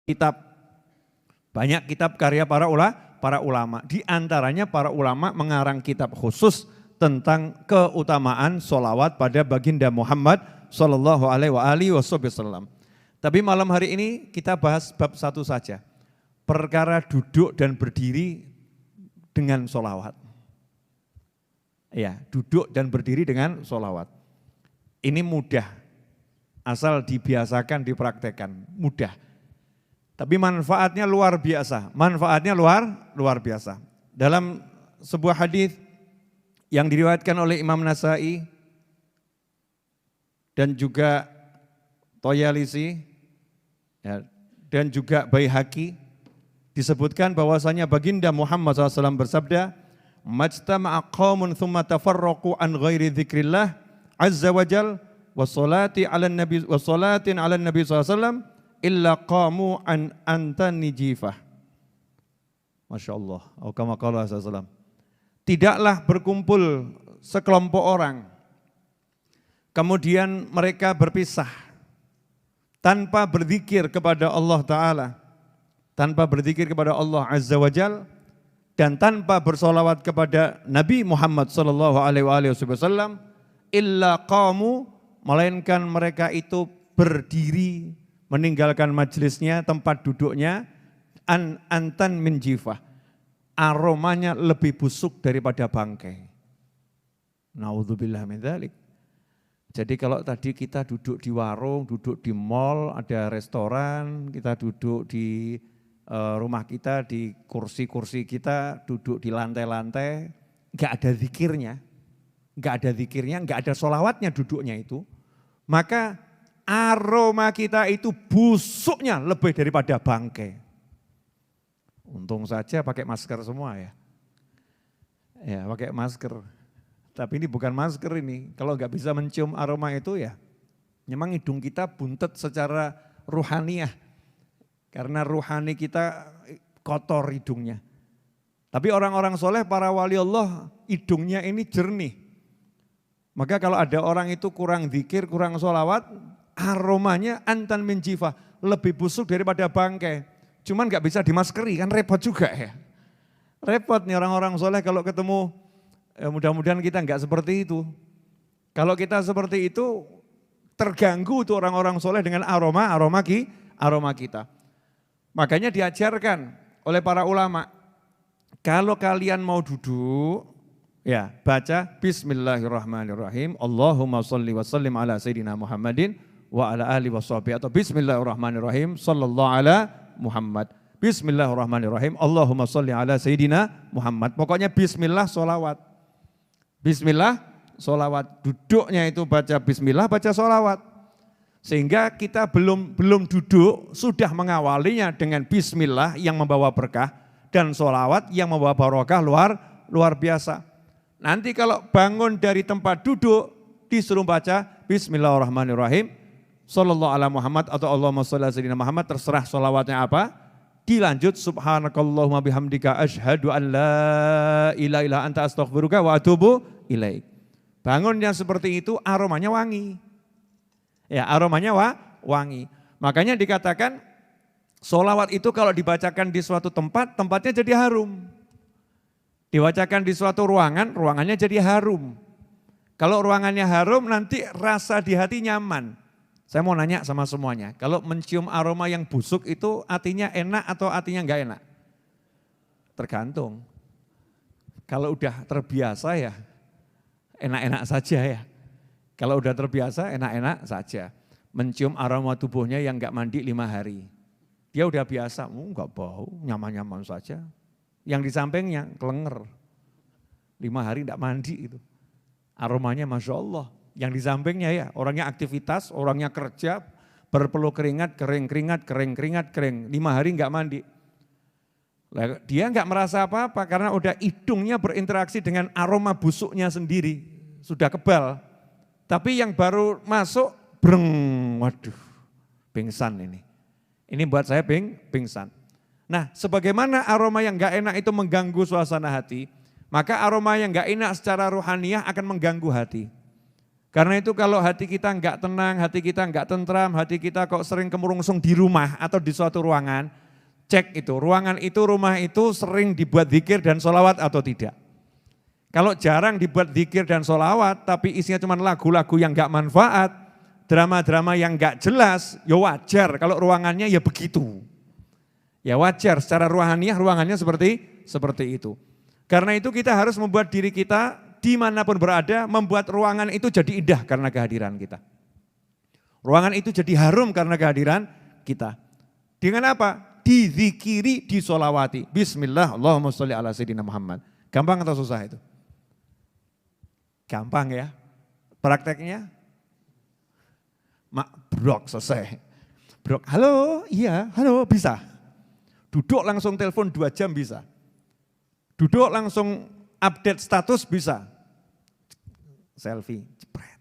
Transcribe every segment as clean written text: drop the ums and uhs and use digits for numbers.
kitab, banyak kitab karya para ulama. Di antaranya para ulama mengarang kitab khusus tentang keutamaan sholawat pada baginda Muhammad Sallallahu Alaihi Wasallam. Tapi malam hari ini kita bahas bab satu saja, perkara duduk dan berdiri dengan sholawat. Ya, duduk dan berdiri dengan sholawat. Ini mudah, asal dibiasakan, dipraktekkan, mudah. Tapi manfaatnya luar biasa, luar biasa. Dalam sebuah hadis yang diriwayatkan oleh Imam Nasai dan juga Toyalisi ya, dan juga Baihaqi, disebutkan bahwasanya baginda Muhammad SAW bersabda, "Majtama'a qaumun thumma tafarraqu an ghairi dzikrillah azza wa jal wa salatin 'ala nabi SAW illa qamu an antani jifah." Masya Allah. Tidaklah berkumpul sekelompok orang, kemudian mereka berpisah tanpa berzikir kepada Allah Ta'ala, tanpa berzikir kepada Allah Azza wa Jal, dan tanpa bersolawat kepada Nabi Muhammad Sallallahu Alaihi Wasallam, illa qamu, melainkan mereka itu berdiri meninggalkan majelisnya, tempat duduknya, antan min jifah, aromanya lebih busuk daripada bangkai. Naudzubillah min dzalik. Jadi kalau tadi kita duduk di warung, duduk di mall, ada restoran, kita duduk di rumah kita, di kursi-kursi kita, duduk di lantai-lantai, enggak ada zikirnya, enggak ada sholawatnya duduknya itu, maka aroma kita itu busuknya lebih daripada bangkai. Untung saja pakai masker semua ya. Ya pakai masker. Tapi ini bukan masker ini. Kalau nggak bisa mencium aroma itu ya, memang hidung kita buntet secara ruhaniyah. Karena ruhani kita kotor hidungnya. Tapi orang-orang soleh, para wali Allah, hidungnya ini jernih. Maka kalau ada orang itu kurang zikir, kurang sholawat, aromanya antan min jifah, lebih busuk daripada bangkai. Cuman gak bisa dimaskeri, kan repot juga ya. Repot nih orang-orang soleh kalau ketemu, mudah-mudahan kita gak seperti itu. Kalau kita seperti itu, terganggu tuh orang-orang soleh dengan aroma kita. Makanya diajarkan oleh para ulama, kalau kalian mau duduk, ya baca Bismillahirrahmanirrahim, Allahumma sholli wa sallim ala Sayyidina Muhammadin wa ala alihi wa sahbihi, atau Bismillahirrahmanirrahim sallallahu ala Muhammad, Bismillahirrahmanirrahim Allahumma sholli ala Sayyidina Muhammad. Pokoknya Bismillah sholawat, Bismillah sholawat, duduknya itu baca Bismillah, baca sholawat. Sehingga kita belum duduk sudah mengawalinya dengan Bismillah yang membawa berkah dan sholawat yang membawa barokah luar biasa. Nanti kalau bangun dari tempat duduk disuruh baca Bismillahirrahmanirrahim Sallallahu ala Muhammad atau Allahumma sholli ala Sayyidina Muhammad, terserah sholawatnya apa. Dilanjut subhanakallahumma bihamdika asyhadu an la ilaha illa anta astaghfiruka wa atubu ilaik. Bangun yang seperti itu aromanya wangi. Ya, aromanya wangi. Makanya dikatakan sholawat itu kalau dibacakan di suatu tempat, tempatnya jadi harum. Dibacakan di suatu ruangan, ruangannya jadi harum. Kalau ruangannya harum, nanti rasa di hati nyaman. Saya mau nanya sama semuanya, kalau mencium aroma yang busuk itu artinya enak atau artinya enggak enak? Tergantung. Kalau udah terbiasa ya enak-enak saja ya. Kalau udah terbiasa enak-enak saja. Mencium aroma tubuhnya yang enggak mandi 5 hari. Dia udah biasa, enggak bau, nyaman-nyaman saja. Yang di sampingnya kelenger, 5 hari enggak mandi itu. Aromanya Masya Allah. Yang di sampingnya ya, orangnya aktivitas, orangnya kerja, berpeluh keringat, kering, 5 hari enggak mandi. Dia enggak merasa apa-apa karena udah hidungnya berinteraksi dengan aroma busuknya sendiri, sudah kebal. Tapi yang baru masuk, waduh, pingsan ini. Ini buat saya pingsan. Nah, sebagaimana aroma yang enggak enak itu mengganggu suasana hati, maka aroma yang enggak enak secara ruhaniyah akan mengganggu hati. Karena itu kalau hati kita enggak tenang, hati kita enggak tentram, hati kita kok sering kemurungsung di rumah atau di suatu ruangan, cek itu, ruangan itu, rumah itu sering dibuat zikir dan sholawat atau tidak. Kalau jarang dibuat zikir dan sholawat, tapi isinya cuma lagu-lagu yang enggak manfaat, drama-drama yang enggak jelas, ya wajar kalau ruangannya ya begitu. Ya wajar, secara ruhaniah ruangannya seperti itu. Karena itu kita harus membuat diri kita dimanapun berada, membuat ruangan itu jadi indah karena kehadiran kita. Ruangan itu jadi harum karena kehadiran kita. Dengan apa? Dizikiri, disolawati. Bismillah, Allahumma sholli ala sayyidina Muhammad. Gampang atau susah itu? Gampang ya. Prakteknya? Brok, selesai. Brok, halo, iya, halo, bisa. Duduk langsung telepon 2 jam bisa. Duduk langsung update status bisa. Selfie, jepret.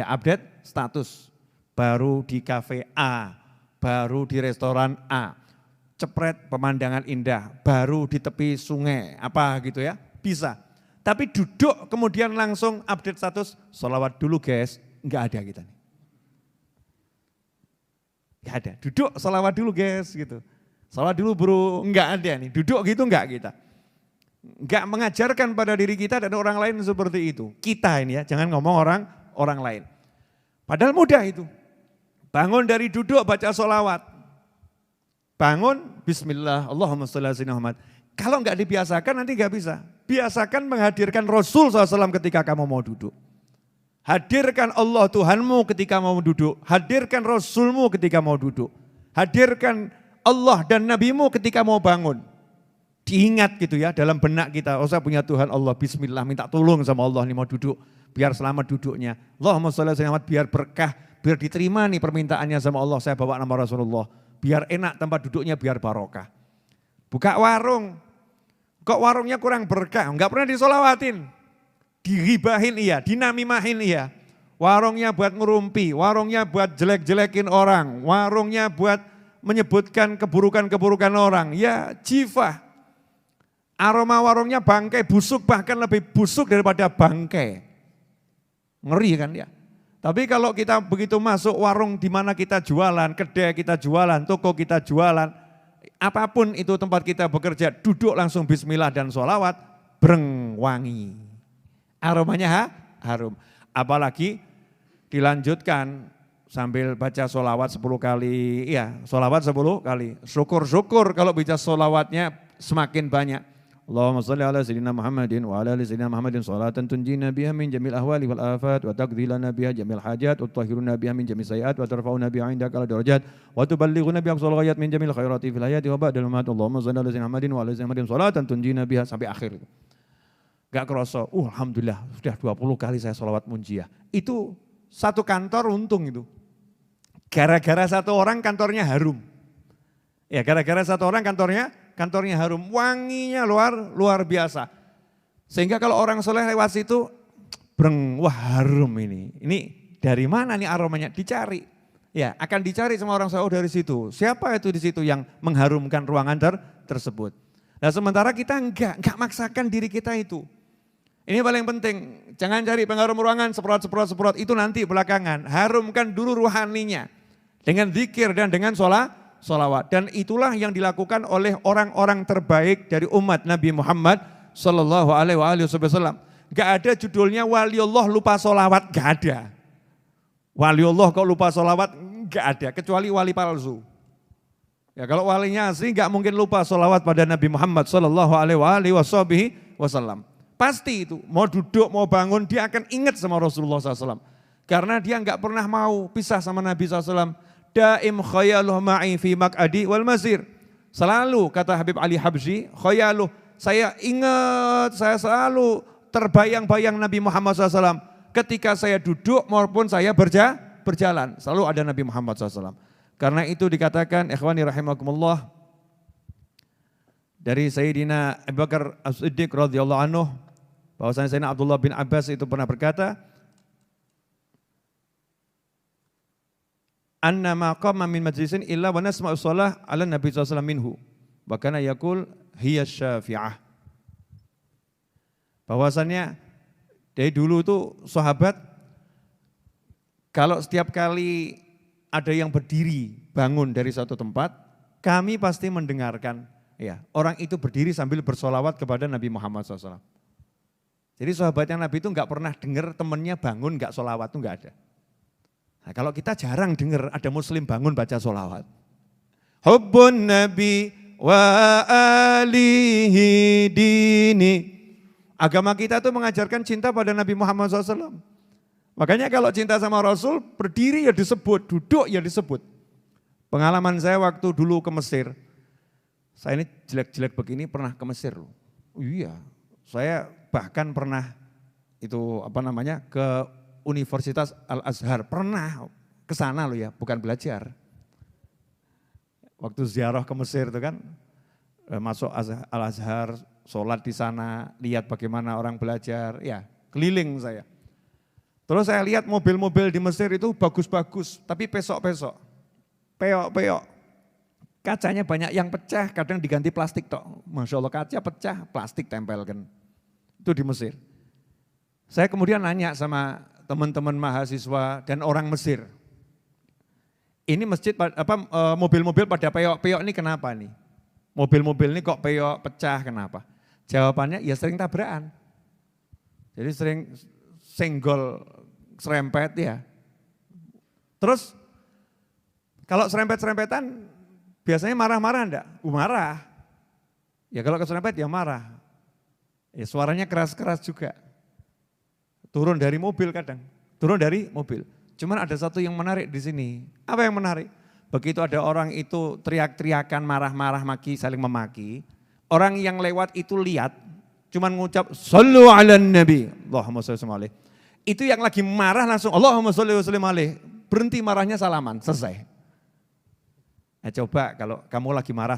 Update status. Baru di kafe A, baru di restoran A. Cepret pemandangan indah, baru di tepi sungai, apa gitu ya, bisa. Tapi duduk kemudian langsung update status, sholawat dulu guys, enggak ada kita nih. Enggak ada, duduk sholawat dulu guys gitu. Sholawat dulu bro, enggak ada nih, duduk gitu enggak kita. Enggak mengajarkan pada diri kita dan orang lain seperti itu. Kita ini ya, jangan ngomong orang lain. Padahal mudah itu. Bangun dari duduk baca sholawat. Bangun, bismillah, Allahumma sholli ala sayyidina Muhammad. Kalau enggak dibiasakan nanti enggak bisa. Biasakan menghadirkan Rasul SAW ketika kamu mau duduk. Hadirkan Allah Tuhanmu ketika mau duduk. Hadirkan Rasulmu ketika mau duduk. Hadirkan Allah dan Nabimu ketika mau bangun. Diingat gitu ya dalam benak kita, oh saya punya Tuhan Allah, bismillah, minta tolong sama Allah nih mau duduk, biar selamat duduknya. Allahumma sholli ala sayyidina Muhammad, biar berkah, biar diterima nih permintaannya sama Allah, saya bawa nama Rasulullah. Biar enak tempat duduknya, biar barokah. Buka warung, kok warungnya kurang berkah, enggak pernah disolawatin. Diribahin iya, dinamimahin iya. Warungnya buat ngerumpi, warungnya buat jelek-jelekin orang, warungnya buat menyebutkan keburukan-keburukan orang. Ya jifah. Aroma warungnya bangkai, busuk, bahkan lebih busuk daripada bangkai. Ngeri kan ya. Tapi kalau kita begitu masuk warung di mana kita jualan, kedai kita jualan, toko kita jualan, apapun itu tempat kita bekerja, duduk langsung bismillah dan sholawat, breng wangi. Aromanya harum. Apalagi dilanjutkan sambil baca sholawat 10 kali, ya sholawat 10 kali. Syukur-syukur kalau bisa sholawatnya semakin banyak. Allahumma sholli ala sayyidina Muhammadin wa ala ali sayyidina Muhammadin sholatan tunjina biha min jamil ahwali wal afat wa taqdi lana biha jamil hajat wa tutahhiruna biha min jamil sayiat wa tarfa'una biha indaka ala darajat wa tuballighuna biha aqsal ghayat min jamil khairati fil hayati wa ba'dal mamat. Allahumma sholli ala sayyidina Muhammadin wa ala ali sayyidina Muhammadin sholatan tunjina biha sampai akhir itu. Gak kerasa, alhamdulillah sudah 20 kali saya sholawat munjiah. Itu satu kantor untung itu. Gara-gara satu orang kantornya harum. Ya gara-gara satu orang kantornya harum, wanginya luar biasa. Sehingga kalau orang soleh lewat situ, breng, wah harum ini. Ini dari mana nih aromanya? Dicari. Ya akan dicari sama orang soleh, oh dari situ. Siapa itu di situ yang mengharumkan ruangan tersebut. Nah sementara kita enggak maksakan diri kita itu. Ini paling penting, jangan cari pengharum ruangan, semprot, itu nanti belakangan. Harumkan dulu ruhaninya. Dengan zikir dan dengan sholawat. Dan itulah yang dilakukan oleh orang-orang terbaik dari umat Nabi Muhammad Sallallahu Alaihi Wasallam. Gak ada judulnya waliullah lupa sholawat, gak ada. Waliullah kok lupa sholawat, gak ada. Kecuali wali palsu. Ya kalau walinya asli gak mungkin lupa sholawat pada Nabi Muhammad Sallallahu Alaihi Wasallam. Pasti itu, mau duduk, mau bangun, dia akan ingat sama Rasulullah SAW. Karena dia gak pernah mau pisah sama Nabi SAW. Daim khayaluh ma'i fi maq'adi wal masir. Selalu kata Habib Ali Habsyi, khayaluh, saya ingat, saya selalu terbayang-bayang Nabi Muhammad SAW. Ketika saya duduk maupun saya berjalan, selalu ada Nabi Muhammad SAW. Karena itu dikatakan, ikhwani rahimakumullah, dari Sayyidina Abu Bakar As-Siddiq radhiyallahu anhu, bahwasanya Sayyidina Abdullah bin Abbas itu pernah berkata, anna ma qama min majlisin illa wa nasma'u shalah ala Nabi sallallahu alaihi wasallam minhu. Wa kana yaqul hiya syafi'ah. Bahwasannya dari dulu itu sahabat Kalau setiap kali ada yang berdiri bangun dari suatu tempat, kami pasti mendengarkan ya orang itu berdiri sambil bersolawat kepada Nabi Muhammad SAW. Jadi sahabatnya Nabi itu enggak pernah dengar temannya bangun enggak solawat, itu enggak ada. Nah, kalau kita jarang dengar ada muslim bangun baca solawat. Hubbun Nabi wa alihi dini. Agama kita itu mengajarkan cinta pada Nabi Muhammad SAW. Makanya kalau cinta sama Rasul, berdiri ya disebut, duduk ya disebut. Pengalaman saya waktu dulu ke Mesir, saya ini jelek-jelek begini pernah ke Mesir loh. Iya, saya bahkan pernah itu ke Universitas Al-Azhar, pernah ke sana loh ya, bukan belajar. Waktu ziarah ke Mesir itu kan, masuk Al-Azhar, sholat di sana, lihat bagaimana orang belajar, ya keliling saya. Terus saya lihat mobil-mobil di Mesir itu bagus-bagus, tapi pesok-pesok, peyok-peyok. Kacanya banyak yang pecah, kadang diganti plastik tok. Masya Allah kaca pecah, plastik tempelkan. Itu di Mesir. Saya kemudian nanya sama teman-teman mahasiswa dan orang Mesir. Ini masjid mobil-mobil pada peyok-peyok ini kenapa nih? Mobil-mobil ini kok peyok pecah kenapa? Jawabannya ya sering tabrakan. Jadi sering senggol serempet ya. Terus kalau serempet-serempetan biasanya marah-marah enggak? Marah. Ya kalau keserempet ya marah. Ya suaranya keras-keras juga. Turun dari mobil kadang. Turun dari mobil. Cuman ada satu yang menarik di sini. Apa yang menarik? Begitu ada orang itu teriak-teriakan, marah-marah, maki, saling memaki. Orang yang lewat itu lihat, cuman ngucap, Sallu ala nabi, Allahumma sholli alaihi. Itu yang lagi marah langsung, Allahumma sholli alaihi. Berhenti marahnya salaman, selesai. Nah, coba kalau kamu lagi marah.